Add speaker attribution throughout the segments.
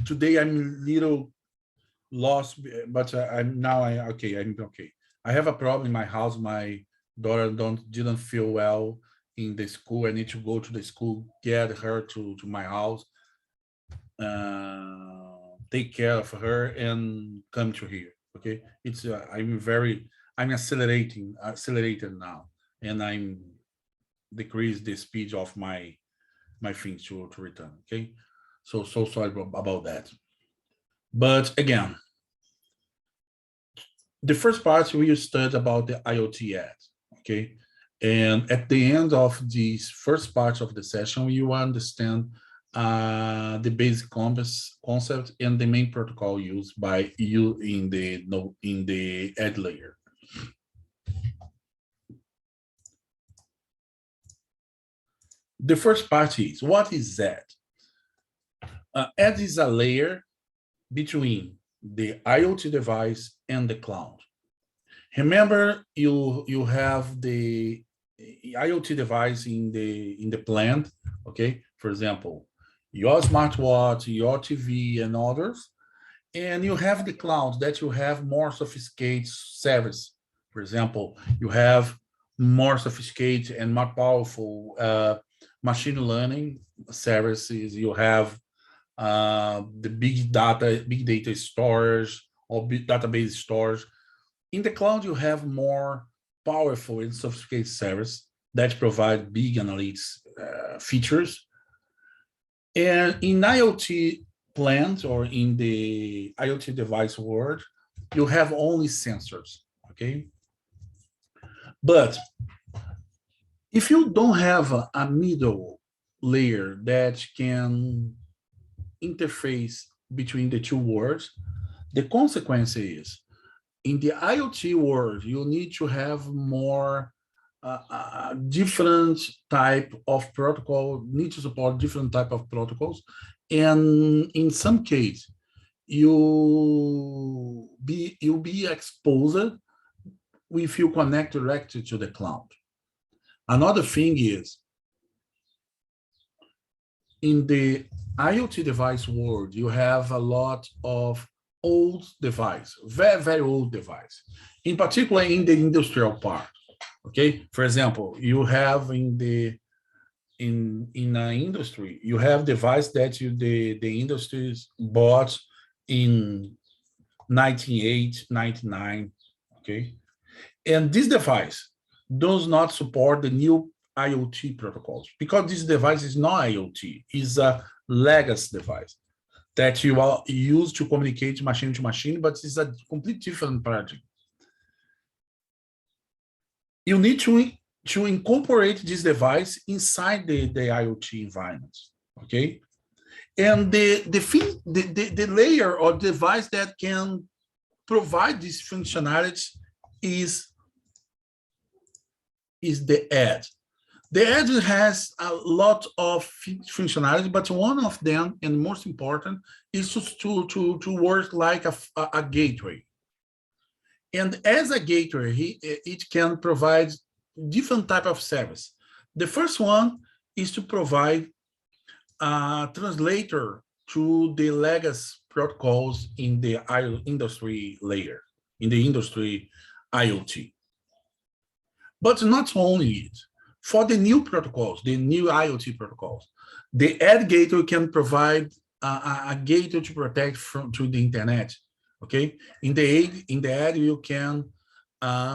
Speaker 1: today I'm a little lost, but I'm okay. I'm okay. I have a problem in my house. My daughter didn't feel well in the school. I need to go to the school, get her to my house, take care of her, and come to here. Okay, it's I'm accelerated now, and I'm decrease the speed of my things to return. Okay, so sorry about that. But again, the first part we studied about the IoT ad, okay? And at the end of these first parts of the session, you understand the basic concept and the main protocol used by you in the ad layer. The first part is, what is ad? Ad is a layer between the IoT device and the cloud. Remember, you have the IoT device in the plant, okay? For example, your smartwatch, your TV, and others, and you have the cloud that you have more sophisticated service. For example, you have more sophisticated and more powerful machine learning services. You have the big data storage or big database storage. In the cloud, you have more powerful and sophisticated service that provide big analytics features. And in IoT plants or in the IoT device world, you have only sensors, okay? But if you don't have a middle layer that can interface between the two worlds, the consequence is in the IoT world, you need to have more different type of protocol, need to support different type of protocols. And in some case, you'll be exposed if you connect directly to the cloud. Another thing is, in the IoT device world, you have a lot of old device, very, very old device, in particular in the industrial part. Okay, for example, you have in an industry, you have device that the industries bought in 98, 99, okay? And this device does not support the new IoT protocols because this device is not IoT, it's a legacy device that you are used to communicate machine to machine, but it's a completely different paradigm. You need to incorporate this device inside the IoT environment, okay? And the layer or device that can provide this functionality is the ad. The ad has a lot of functionality, but one of them, and most important, is to work like a gateway. And as a gateway, it can provide different type of service. The first one is to provide a translator to the legacy protocols in the industry layer, in the industry IoT. But not only it, for the new protocols, the new IoT protocols, the ad gateway can provide a gateway to protect to the internet. Okay, in the ad you can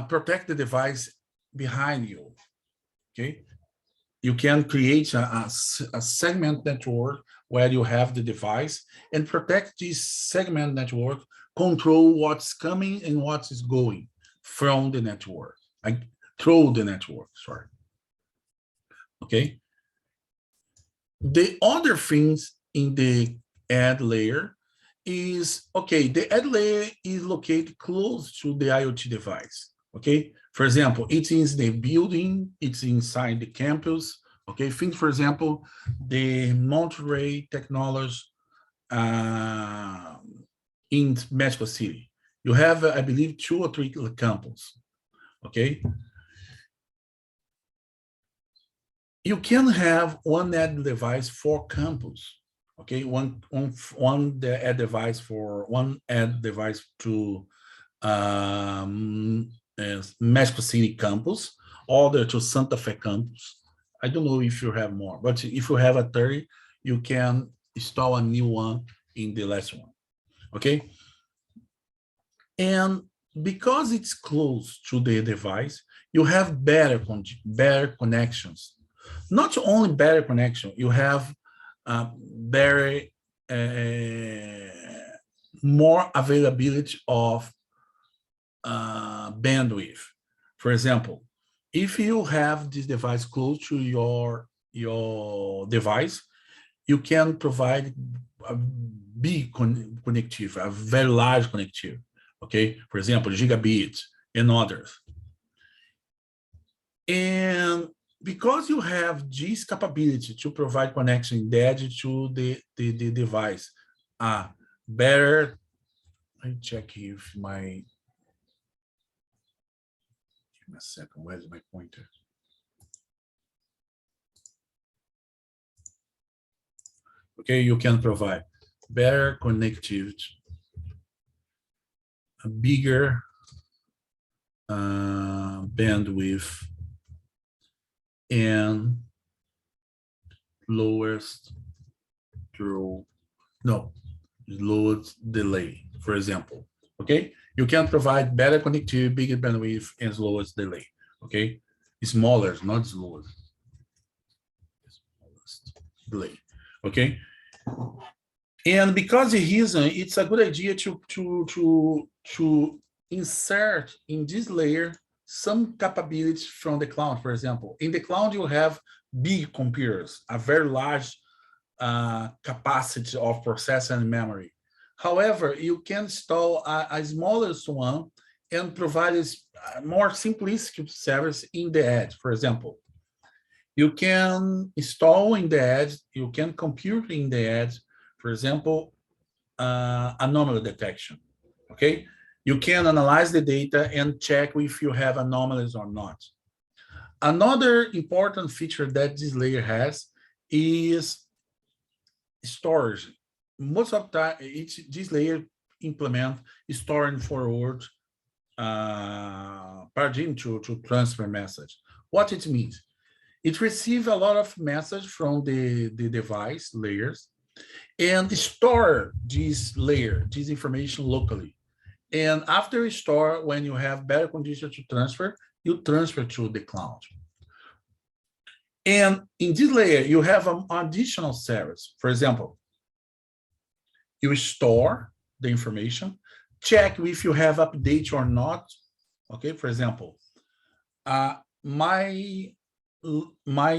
Speaker 1: protect the device behind you. Okay, you can create a segment network where you have the device and protect this segment network, control what's coming and what is going from the network, through the network, sorry. Okay. The other things in the ad layer is, okay, the ad layer is located close to the IoT device, okay? For example, it's in the building, it's inside the campus, okay? Think, for example, the Monterey Technology in Mexico City. You have, I believe, 2 or 3 campuses, okay? You can have one ad device for campus, Okay, one the ad device for one ad device to Mexico City campus, other to Santa Fe campus. I don't know if you have more, but if you have a 30, you can install a new one in the last one. Okay, and because it's close to the device, you have better connections. Not only better connection, you have better more availability of bandwidth. For example, if you have this device close to your device, you can provide a big connectivity, a very large connectivity. Okay, for example, gigabit and others. And because you have this capability to provide connection dead to the device, better, let me check if my, give me a second, where's my pointer? Okay, you can provide better connectivity, a bigger bandwidth, and lowest delay, for example. Okay, you can provide better connectivity, bigger bandwidth, and slowest delay. Okay, smaller, not slower. Smallest delay. Okay, and because it's a good idea to insert in this layer some capabilities from the cloud. For example, in the cloud you have big computers, a very large capacity of processing and memory. However, you can install a smallest one and provide a more simplistic service in the edge. For example, you can install in the edge, you can compute in the edge, for example, anomaly detection. Okay, you can analyze the data and check if you have anomalies or not. Another important feature that this layer has is storage. Most of the time, this layer implement store and forward paradigm to transfer message. What it means? It receives a lot of message from the device layers and store this layer, this information locally. And after you store, when you have better conditions to transfer, you transfer to the cloud. And in this layer, you have an additional service. For example, you store the information, check if you have update or not. Okay, for example, my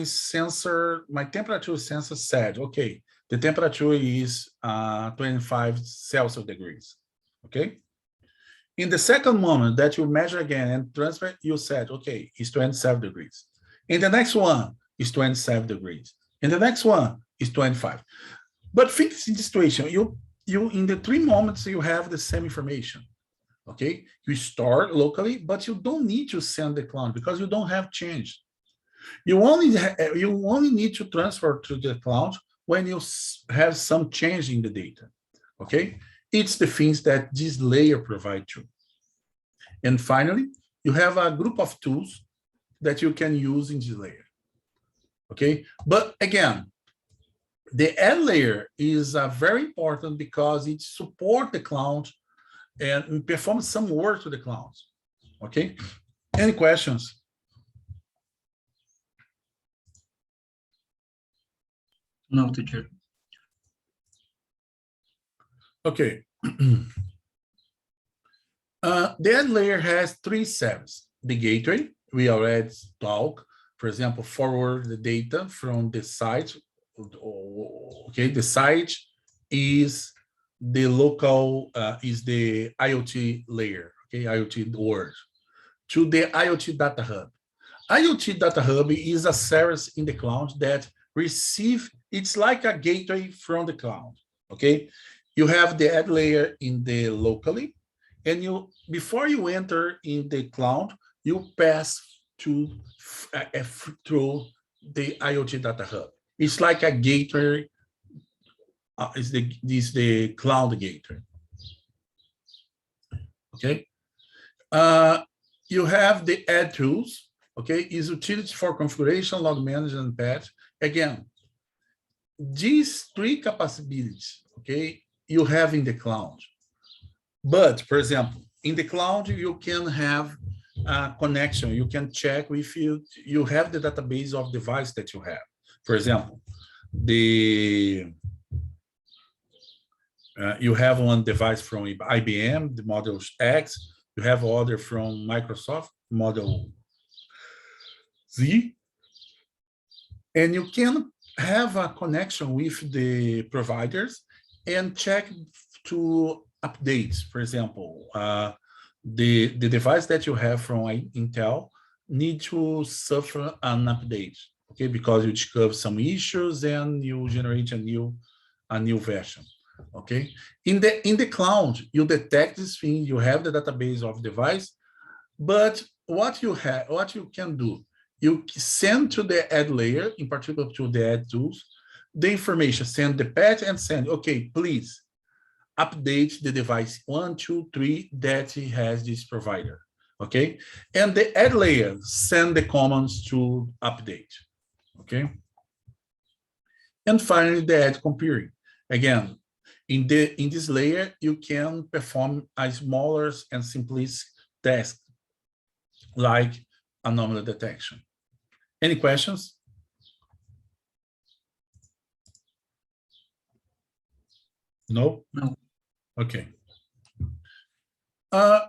Speaker 1: sensor, my temperature sensor said, okay, the temperature is 25 Celsius degrees. Okay. In the second moment that you measure again and transfer, you said, okay, it's 27 degrees. In the next one, it's 27 degrees. In the next one, it's 25. But think in this situation, you in the 3 moments, you have the same information. Okay, you store locally, but you don't need to send the cloud because you don't have change. You only need to transfer to the cloud when you have some change in the data. Okay, it's the things that this layer provides you. And finally, you have a group of tools that you can use in this layer. Okay, but again, the ad layer is very important because it supports the cloud and performs some work to the cloud. Okay, any questions?
Speaker 2: No, teacher.
Speaker 1: Okay. The ad layer has 3 steps. The gateway, we already talked. For example, forward the data from the site. Okay, the site is the local, is the IoT layer, okay, IoT world, to the IoT data hub. IoT data hub is a service in the cloud that receive, it's like a gateway from the cloud, okay? You have the ad layer in the locally, and you, before you enter in the cloud, you pass through the IoT data hub. It's like a gateway is the cloud gateway. Okay. You have the add tools. Okay, is utility for configuration, log management, and patch. Again, these three capabilities, okay, you have in the cloud. But for example, in the cloud, you can have a connection. You can check if you have the database of device that you have. For example, you have one device from IBM, the Model X. You have other from Microsoft, Model Z, and you can have a connection with the providers and check to updates. For example, the device that you have from Intel need to suffer an update, okay, because you discover some issues and you generate a new version. Okay, in the cloud, you detect this thing, you have the database of device, but what you can do, you send to the add layer, in particular to the add tools, the information, send the patch and send, okay, please update the device 1, 2, 3 that has this provider. Okay, and the add layer send the commands to update. Okay, and finally the add comparing. Again, in this layer, you can perform a smaller and simplistic task like anomaly detection. Any questions? No?
Speaker 2: No.
Speaker 1: Okay.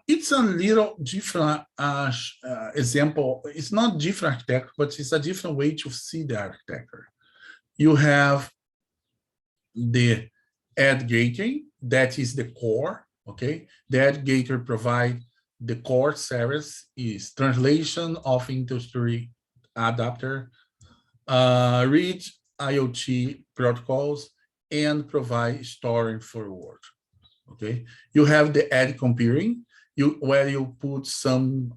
Speaker 1: It's a little different example. It's not different architecture, but it's a different way to see the architecture. You have the add gateway, that is the core, okay? The add gateway provide the core service is translation of industry adapter, read IoT protocols, and provide storing forward, okay? You have the add comparing, where you put some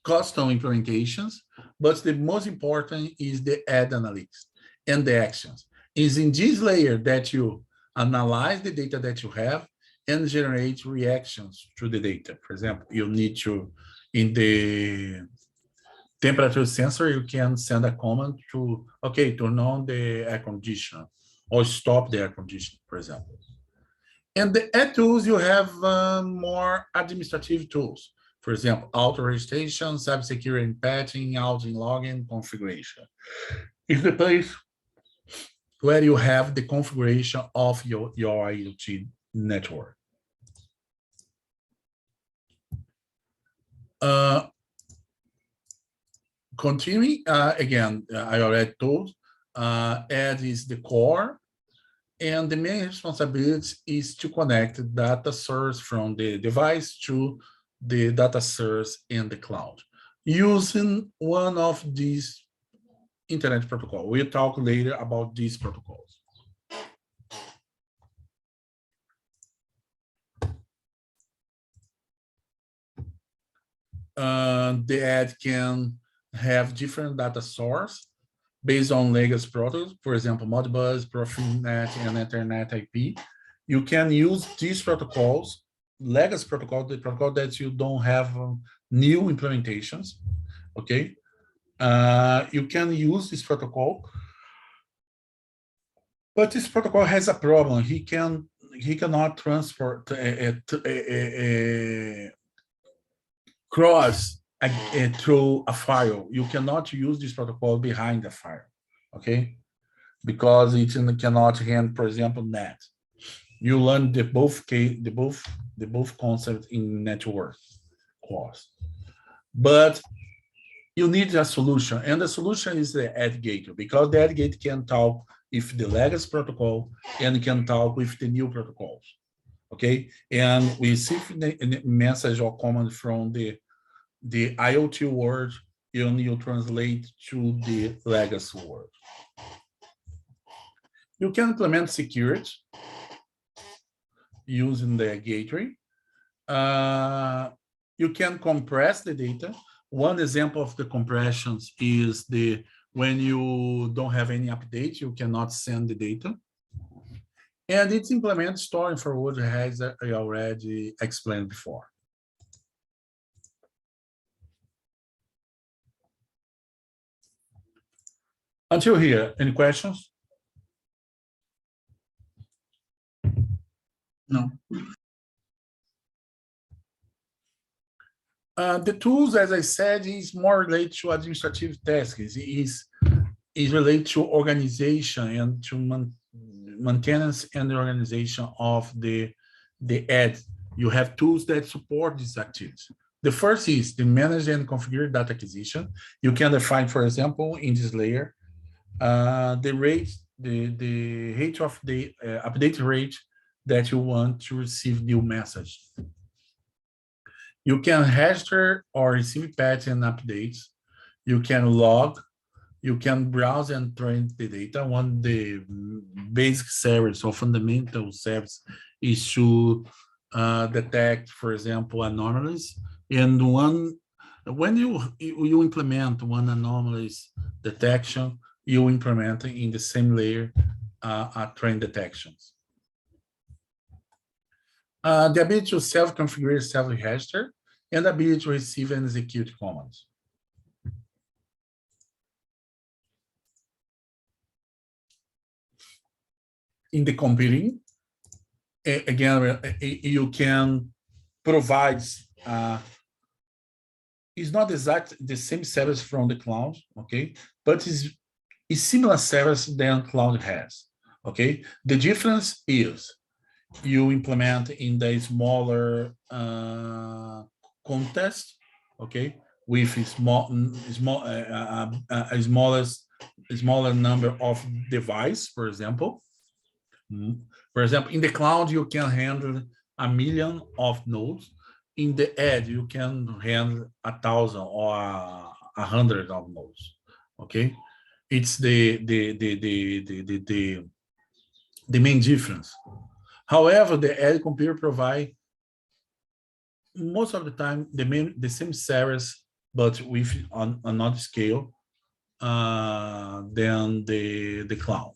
Speaker 1: custom implementations, but the most important is the add analytics and the actions. Is in this layer that you analyze the data that you have and generate reactions to the data. For example, you need to, in the temperature sensor, you can send a command to, okay, turn on the air conditioner or stop the air conditioner, for example. And the add tools, you have more administrative tools. For example, auto registration, cybersecurity and patching, outing, login, configuration. It's the place where you have the configuration of your IoT network. Continuing, again, I already told, add is the core, and the main responsibility is to connect data source from the device to the data source in the cloud using one of these internet protocol. We'll talk later about these protocols. The add can have different data source based on legacy protocols, for example, Modbus, Profinet, and Ethernet IP. You can use these protocols, legacy protocol, the protocol that you don't have new implementations, okay? You can use this protocol, but this protocol has a problem. He cannot transfer cross through a file. You cannot use this protocol behind the file, okay? Because it cannot handle, for example, NAT. You learn the both concepts in network course, but you need a solution, and the solution is the add gateway, because the add gateway can talk with the legacy protocol and can talk with the new protocols. Okay, and we see the message or command from the IoT world, and you translate to the legacy world. You can implement security using the gateway. You can compress the data. One example of the compressions is when you don't have any update, you cannot send the data. And it's implemented storing forward as I already explained before. Until here, any questions?
Speaker 2: No.
Speaker 1: The tools, as I said, is more related to administrative tasks. Is related to organization and to maintenance and the organization of the ad. You have tools that support these activities. The first is the manage and configure data acquisition. You can define, for example, in this layer, the rate, the rate of the update rate that you want to receive new message. You can register or receive patches and updates. You can log. You can browse and train the data. One of the basic service or fundamental service is to detect, for example, anomalies. And when you implement one anomalies detection, you implement in the same layer train detections. The ability to self-configure, self-register, and the ability to receive and execute commands. In the computing, again, you can provide, it's not exactly the same service from the cloud, okay? But it's similar service than cloud has, okay? The difference is you implement in the smaller context, okay, with a smaller number of device, for example. For example, in the cloud, you can handle 1 million of nodes. In the edge, you can handle 1,000 or 100 of nodes, okay? It's the main difference. However, the edge computer provide most of the time the same service, but with another scale than the cloud.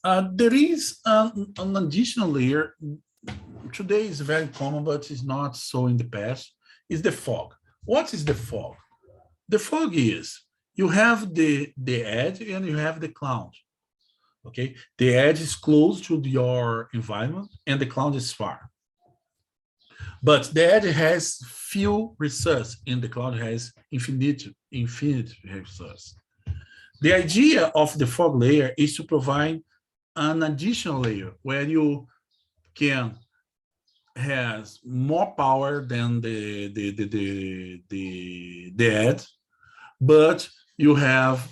Speaker 1: There is an additional layer. Today is very common, but it's not so in the past. Is the fog. What is the fog? The fog is you have the edge and you have the cloud. Okay, the edge is close to your environment and the cloud is far. But the edge has few resources and the cloud has infinite resources. The idea of the fog layer is to provide an additional layer where you can has more power than the edge, but you have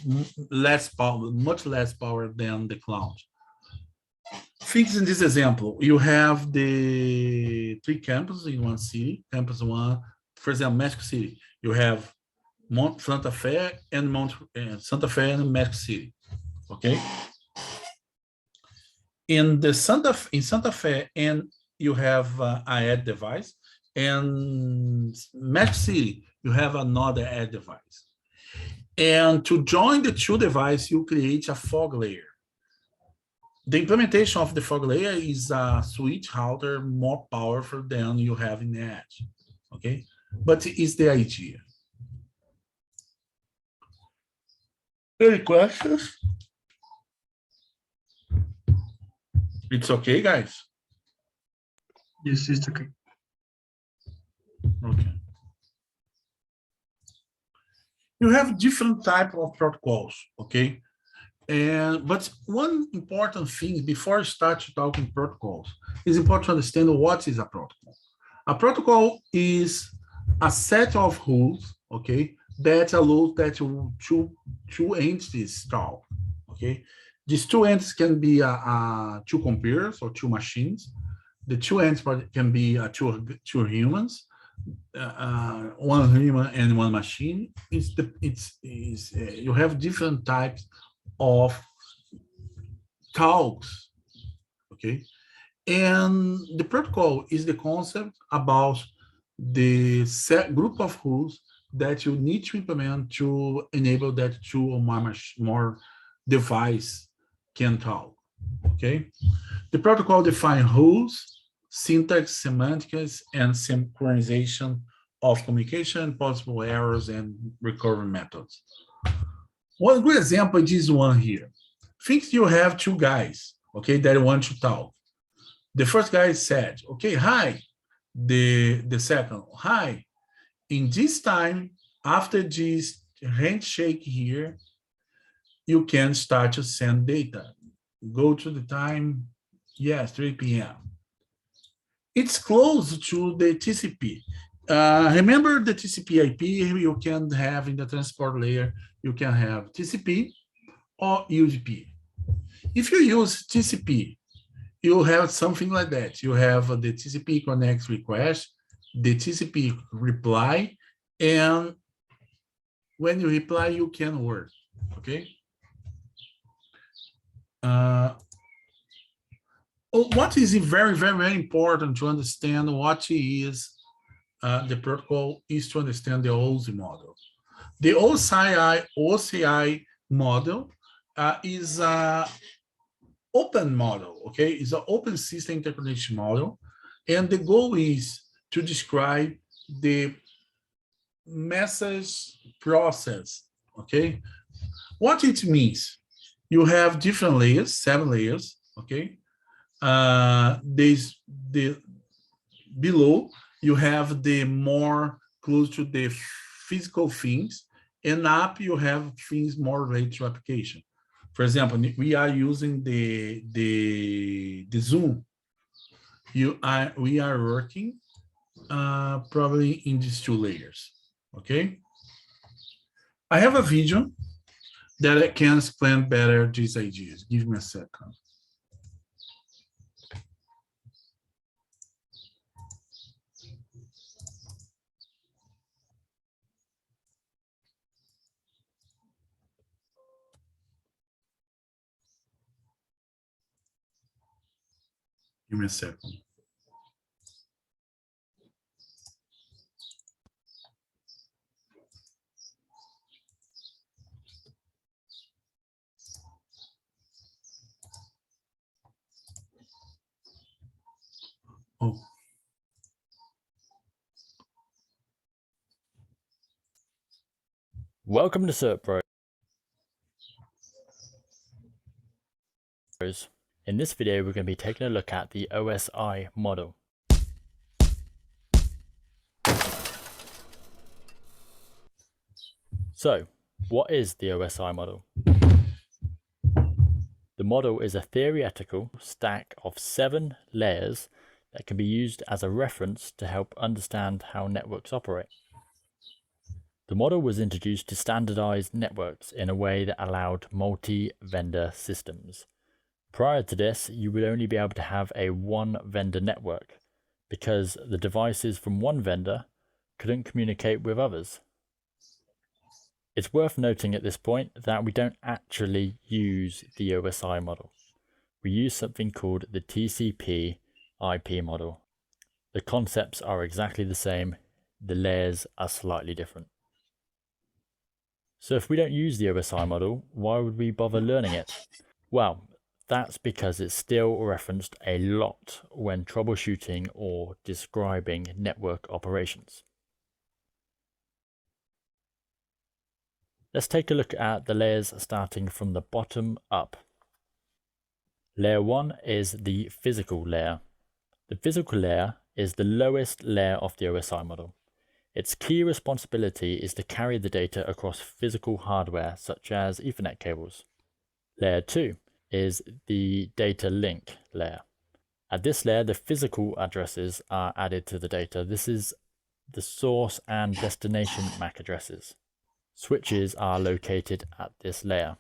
Speaker 1: less power, much less power than the cloud. Think in this example, you have the 3 campuses in one city. Campus 1, for example, Mexico City. You have Santa Fe and Santa Fe and Mexico City. Okay. In Santa Fe, and you have an ad device, and Mexico City, you have another ad device. And to join the two devices, you create a fog layer. The implementation of the fog layer is a switch router more powerful than you have in the edge, okay? But it's the idea. Any questions? It's okay, guys?
Speaker 2: Yes, it's okay.
Speaker 1: Okay. You have different type of protocols, okay? But one important thing before I start talking protocols, is important to understand what is a protocol. A protocol is a set of rules, okay, that allows that two entities talk, okay? These two entities can be two computers or two machines. The two entities can be two humans, one human and one machine. You have different types of talks, okay? And the protocol is the concept about the set group of rules that you need to implement to enable that two or more device can talk, okay? The protocol defines rules, syntax, semantics, and synchronization of communication, possible errors, and recovery methods. One good example is this one here. Think you have two guys, okay, that want to talk. The first guy said, okay, hi. The second, hi. In this time, after this handshake here, you can start to send data. Go to the time, yes, 3 p.m. It's close to the TCP. Remember the TCP IP you can have in the transport layer, you can have TCP or UDP. If you use TCP, you have something like that. You have the TCP connect request, the TCP reply, and when you reply, you can work, okay? What is very, very, very important to understand what is the protocol is to understand the OSI model. The OCI model is an open model, okay? It's an open system interconnection model. And the goal is to describe the message process, okay? What it means, you have different layers, 7 layers, okay? Below, you have the more close to the physical things, and up you have things more related to application. For example, we are using the Zoom. We are working probably in these 2 layers, okay? I have a video that I can explain better these ideas. Give me a second. Give me a second. Oh.
Speaker 3: Welcome to Cert Bros. In this video, we're going to be taking a look at the OSI model. So, what is the OSI model? The model is a theoretical stack of 7 layers that can be used as a reference to help understand how networks operate. The model was introduced to standardize networks in a way that allowed multi-vendor systems. Prior to this, you would only be able to have a one-vendor network because the devices from one vendor couldn't communicate with others. It's worth noting at this point that we don't actually use the OSI model. We use something called the TCP IP model. The concepts are exactly the same, the layers are slightly different. So if we don't use the OSI model, why would we bother learning it? Well, that's because it's still referenced a lot when troubleshooting or describing network operations. Let's take a look at the layers starting from the bottom up. Layer 1 is the physical layer. The physical layer is the lowest layer of the OSI model. Its key responsibility is to carry the data across physical hardware such as Ethernet cables. Layer 2 is the data link layer. At this layer, the physical addresses are added to the data. This is the source and destination MAC addresses. Switches are located at this layer.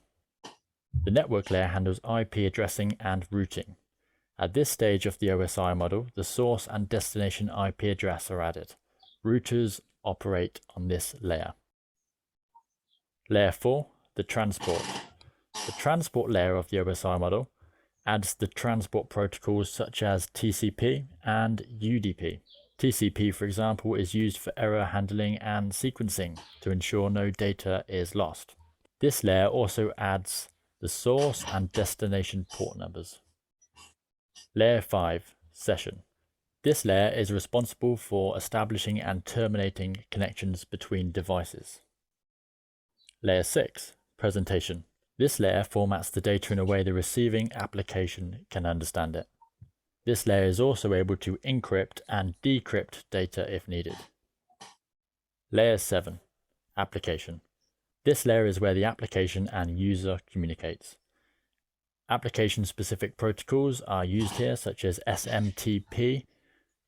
Speaker 3: The network layer handles IP addressing and routing. At this stage of the OSI model, the source and destination IP address are added. Routers operate on this layer. Layer 4, the transport. The transport layer of the OSI model adds the transport protocols such as TCP and UDP. TCP, for example, is used for error handling and sequencing to ensure no data is lost. This layer also adds the source and destination port numbers. Layer 5, session. This layer is responsible for establishing and terminating connections between devices. Layer 6, presentation. This layer formats the data in a way the receiving application can understand it. This layer is also able to encrypt and decrypt data if needed. Layer 7, application. This layer is where the application and user communicates. Application-specific protocols are used here, such as SMTP,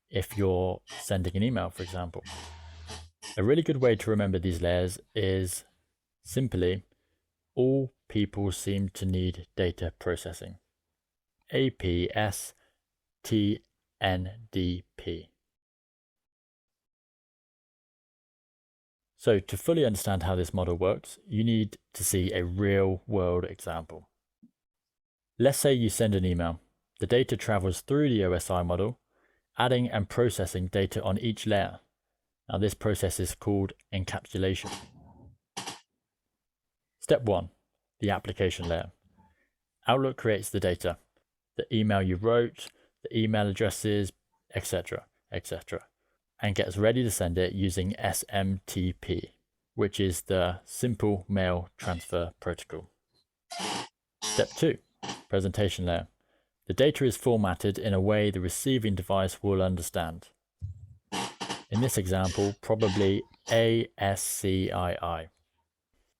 Speaker 3: if you're sending an email, for example. A really good way to remember these layers is simply, all people seem to need data processing. APS-TNDP. So to fully understand how this model works, you need to see a real-world example. Let's say you send an email. The data travels through the OSI model, adding and processing data on each layer. Now this process is called encapsulation. Step 1, the application layer. Outlook creates the data, the email you wrote, the email addresses, etc., etc., and gets ready to send it using SMTP, which is the Simple Mail Transfer Protocol. Step 2, presentation layer. The data is formatted in a way the receiving device will understand. In this example, probably ASCII.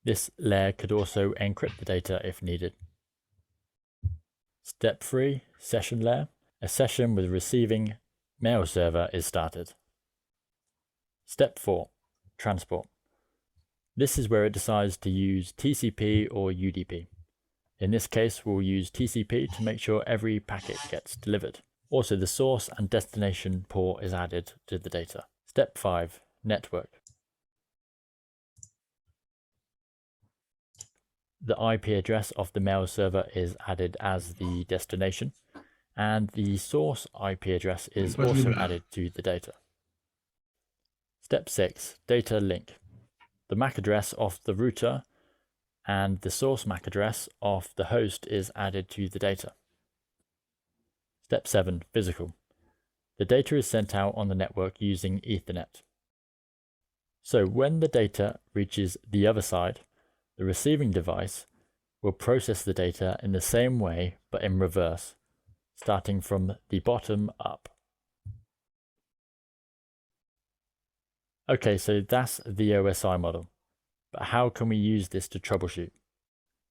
Speaker 3: This layer could also encrypt the data if needed. Step 3, session layer. A session with receiving mail server is started. Step 4, transport. This is where it decides to use TCP or UDP. In this case, we'll use TCP to make sure every packet gets delivered. Also, the source and destination port is added to the data. Step 5, network. The IP address of the mail server is added as the destination, and the source IP address is also added to the data. Step 6, data link. The MAC address of the router and the source MAC address of the host is added to the data. Step 7, physical. The data is sent out on the network using Ethernet. So when the data reaches the other side, the receiving device will process the data in the same way but in reverse, starting from the bottom up. Okay, so that's the OSI model, but how can we use this to troubleshoot?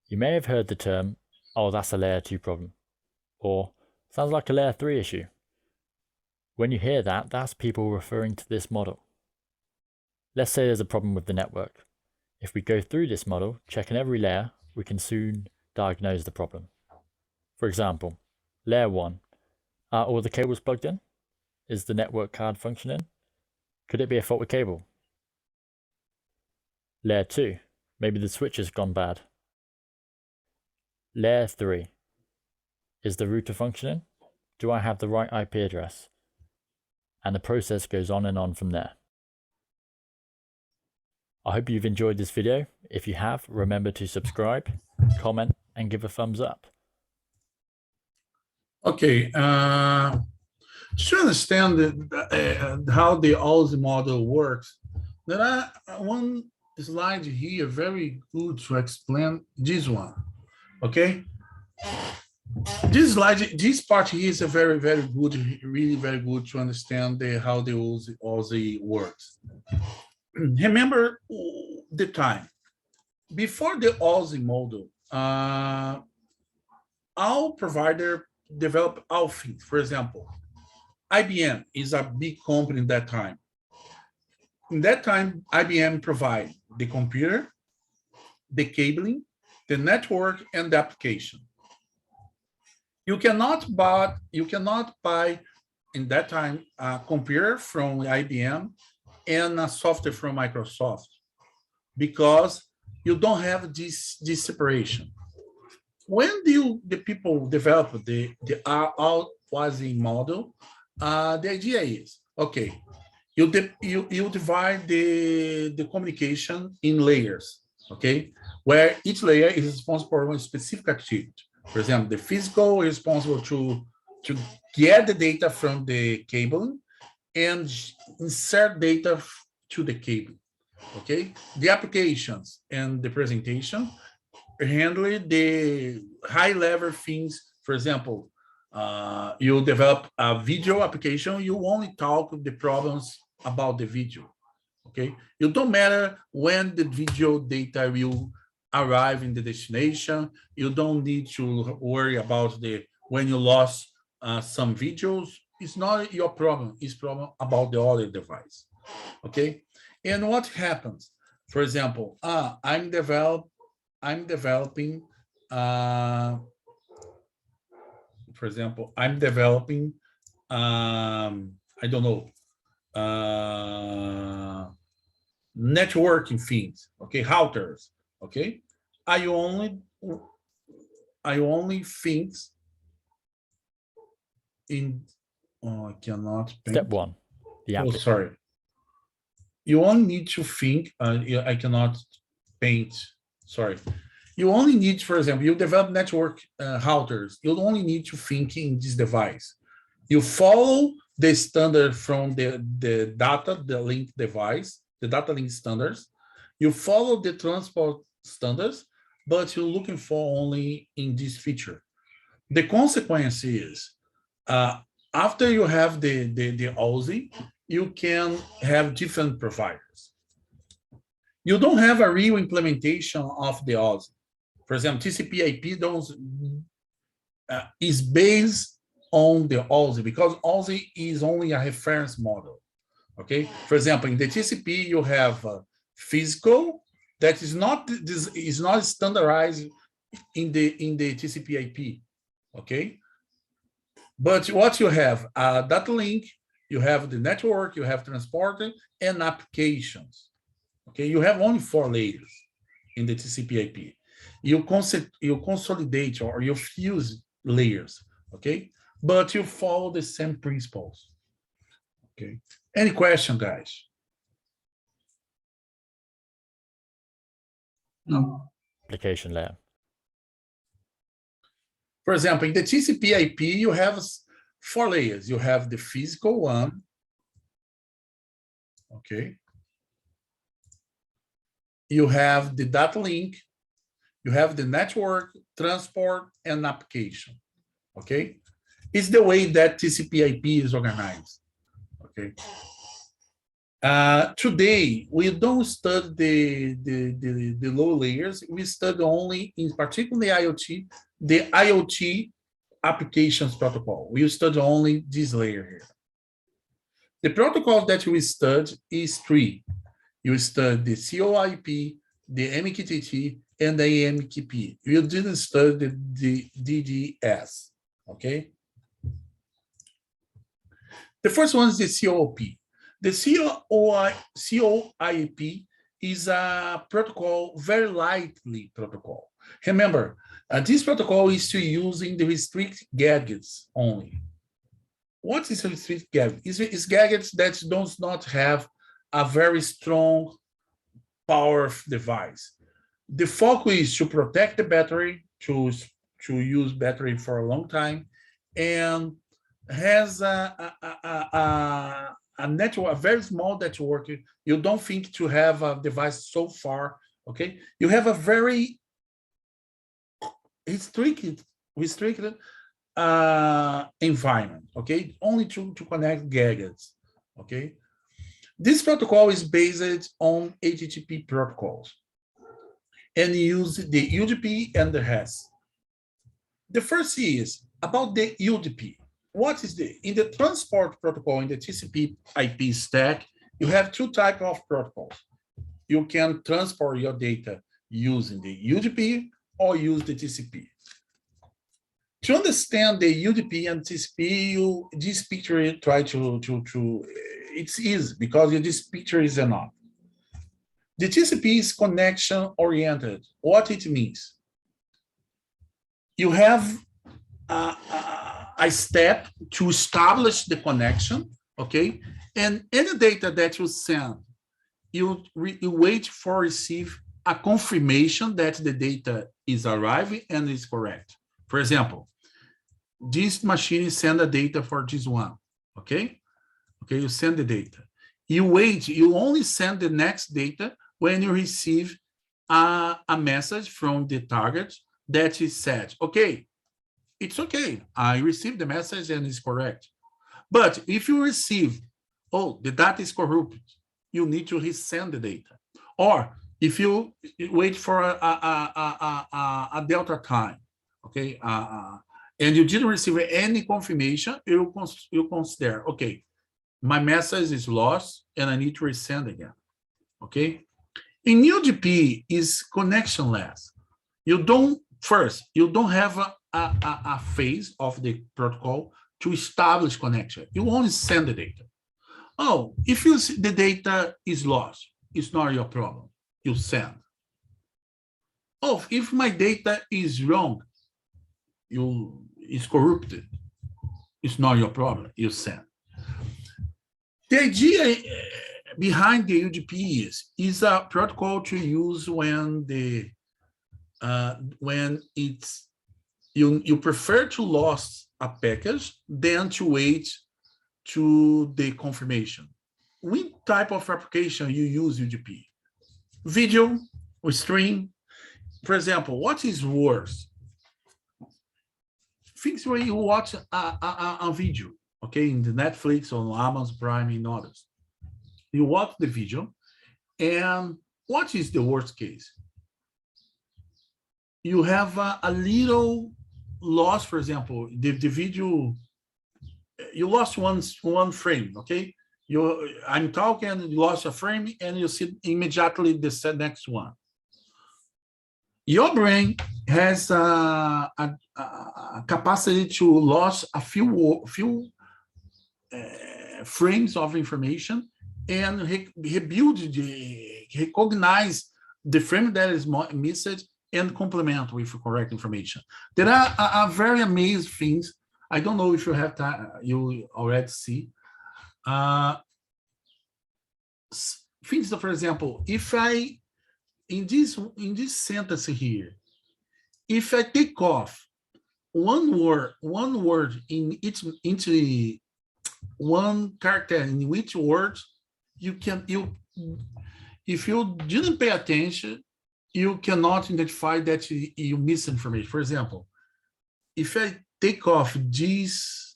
Speaker 3: You may have heard the term, oh, that's a layer 2 problem, or sounds like a layer 3 issue. When you hear that, that's people referring to this model. Let's say there's a problem with the network. If we go through this model, checking every layer, we can soon diagnose the problem. For example, layer 1, are all the cables plugged in? Is the network card functioning? Could it be a fault with cable? Layer 2, maybe the switch has gone bad. Layer 3, is the router functioning? Do I have the right IP address? And the process goes on and on from there. I hope you've enjoyed this video. If you have, remember to subscribe, comment, and give a thumbs up.
Speaker 1: Okay, to understand how the OSI model works, there are one slide here very good to explain this one. Okay, this slide, this part here is a very good, really very good to understand how the OSI works. Remember the time before the OSI model, our provider developed all things. For example, IBM is a big company in that time. In that time, IBM provided the computer, the cabling, the network, and the application. You cannot buy in that time a computer from IBM and a software from Microsoft, because you don't have this separation. When the people develop the OSI model, the idea is, okay, you divide the communication in layers. okay? Where each layer is responsible for one specific activity. For example, the physical is responsible to get the data from the cabling and insert data to the cable, okay? The applications and the presentation handle the high level things. For example, you develop a video application, you only talk the problems about the video, okay? It don't matter when the video data will arrive in the destination. You don't need to worry about when you lost some videos. It's not your problem, it's problem about the other device, okay? And what happens? For example, I'm developing, for example, I'm developing, I don't know, networking things, okay, routers, okay. I only think in, I cannot paint.
Speaker 3: Step 1. The
Speaker 1: Oh,
Speaker 3: application.
Speaker 1: sorry. You only need to think, I cannot paint, sorry. You only need, for example, you develop network routers. You only need to think in this device. You follow the standard from the data, the link device, the data link standards. You follow the transport standards, but you're looking for only in this feature. The consequence is, after you have the OSI, you can have different providers. You don't have a real implementation of the OSI. For example, TCP/IP is based on the OSI because OSI is only a reference model. Okay. For example, in the TCP, you have physical that is not standardized in the TCP/IP. Okay. But what you have, a data link, you have the network, you have transporter and applications. Okay, you have only 4 layers in the TCP/IP. You consolidate or you fuse layers, okay? But you follow the same principles, okay? Any question, guys?
Speaker 2: No.
Speaker 3: Application layer.
Speaker 1: For example, in the TCP/IP, you have 4 layers. You have the physical one, okay? You have the data link, you have the network, transport, and application, okay? It's the way that TCP/IP is organized, okay? Today, we don't study the low layers. We study only, in particular IoT, the IoT applications protocol. We study only this layer here. The protocol that we study is 3. You study the COIP, the MQTT, and the AMQP. You didn't study the DDS, okay? The first one is the COP. The COIP is a protocol, very lightly protocol. Remember, this protocol is to use in the restrict gadgets only. What is a restrict gadget? It's gadgets that do not have a very strong power device. The focus is to protect the battery, to use battery for a long time, and has a network, a very small network. You don't think to have a device so far, okay? You have a very restricted environment, okay? Only to connect gadgets, okay? This protocol is based on HTTP protocols and use the UDP and the REST. The first is about the UDP. What is in the transport protocol in the TCP/IP stack, you have 2 types of protocols. You can transport your data using the UDP or use the TCP. To understand the UDP and TCP, this picture try to it's easy because this picture is enough. The TCP is connection oriented. What it means? You have a step to establish the connection, okay? And any data that you send, you wait for receive a confirmation that the data is arriving and is correct. For example, this machine send a data for this one, okay? Okay, you send the data. You wait, you only send the next data when you receive a message from the target that is said, okay, it's okay, I received the message and it's correct. But if you receive, oh, the data is corrupted, you need to resend the data. Or if you wait for a delta time, okay, and you didn't receive any confirmation, you consider, okay, my message is lost and I need to resend again, okay? In Iot Gp is connectionless. You don't have a phase of the protocol to establish connection. You only send the data. Oh, if you see the data is lost, it's not your problem. You send. Oh, if my data is wrong, it's corrupted, it's not your problem. You send. The idea behind the Iot Gp is a protocol to use when you prefer to lose a package than to wait to the confirmation. What type of application you use Iot Gp? Video or stream? For example, what is worse? Things where you watch a video, okay, in the Netflix or Amazon Prime and others. You watch the video, and what is the worst case? You have a little loss, for example, the video, you lost one frame, okay? I'm talking and you lost a frame and you see immediately the next one. Your brain has a capacity to lose a few frames of information and recognize the frame that is missed and complement with correct information. There are very amazing things. I don't know if you have time, you already see. Things that, for example, if I, in this sentence here, if I take off one word in each, into one character in which word, if you didn't pay attention, you cannot identify that you miss information. For example, if I take off this,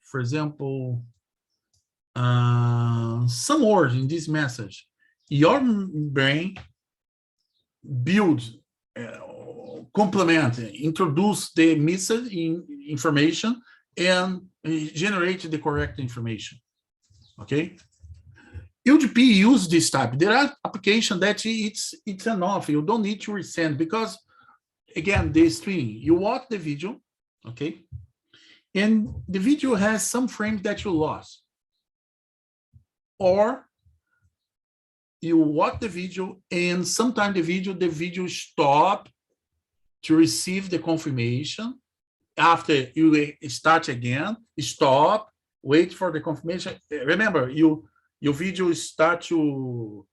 Speaker 1: for example, some words in this message, your brain builds, complement, introduce the missing information and generate the correct information, okay? Iot Gp use this type. There are applications that it's enough. You don't need to resend because, again, the stream, you watch the video, okay? And the video has some frames that you lost. Or you watch the video and sometimes the video stop to receive the confirmation. After you start again, stop, wait for the confirmation. Remember, your video start to,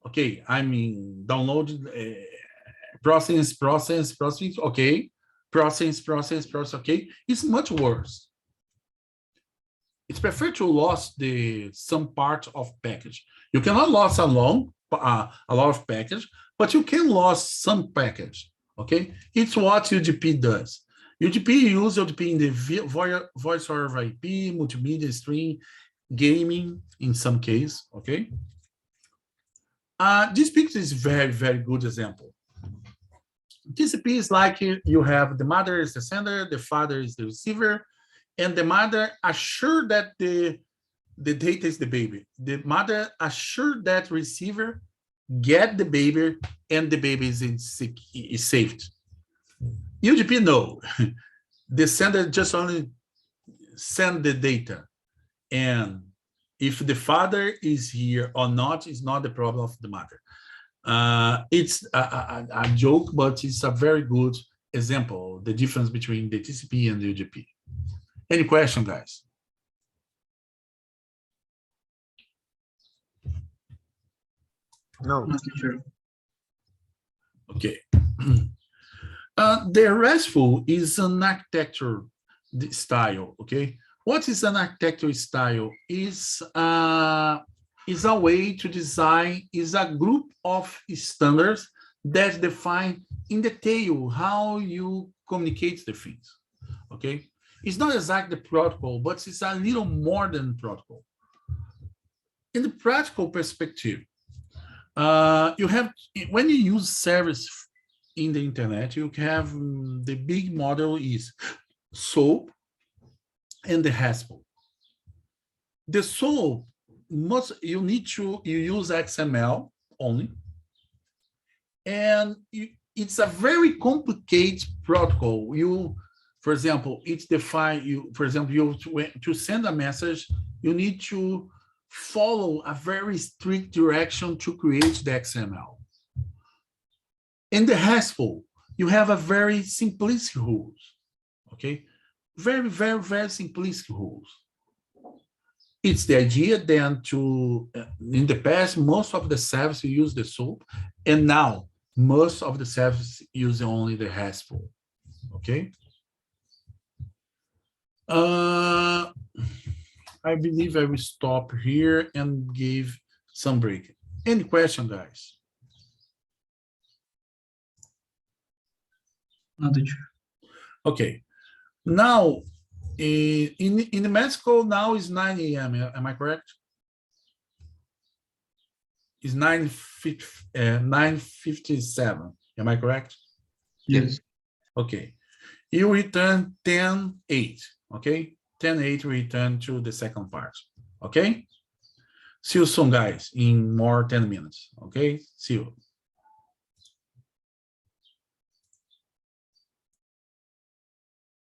Speaker 1: okay, I mean, download, process, okay, process, okay. It's much worse. It's preferred to lose some part of package. You cannot lose a lot of package, but you can lose some package, okay? It's what Iot Gp does. Iot Gp use Iot Gp in the voice over IP, multimedia stream, gaming in some case, okay? This picture is very, very good example. TCP is like you have the mother is the sender, the father is the receiver, and the mother assured that the data is the baby. The mother assured that receiver get the baby and the baby is saved. Iot Gp, no. The sender just only send the data. And if the father is here or not, is not the problem of the mother. It's a joke, but it's a very good example, the difference between the TCP and the Iot Gp. Any question, guys?
Speaker 4: No.
Speaker 2: No, teacher.
Speaker 1: Okay. The RESTful is an architecture style. Okay. What is an architecture style? Is a way to design, is a group of standards that define in detail how you communicate the things. Okay. It's not exactly the protocol, but it's a little more than protocol. In the practical perspective, you have, when you use service in the internet, you have the big model is SOAP and the RESTful. The SOAP you use XML only, and it's a very complicated protocol. For example, it's defined. For example, to send a message, you need to follow a very strict direction to create the XML. In the RESTful, you have a very simplistic rules. Okay, very, very, very simplistic rules. It's the idea then in the past, most of the services use the SOAP, and now most of the services use only the RESTful. Okay. I believe I will stop here and give some break. Any question, guys?
Speaker 2: No, teacher.
Speaker 1: Okay. Now, in Mexico, now is 9 a.m. Am I correct? It's 9:57. Am I correct?
Speaker 2: Yes.
Speaker 1: Okay. You return 10:08. Okay. 10:08 return to the second part. Okay. See you soon, guys, in more 10 minutes. Okay. See you.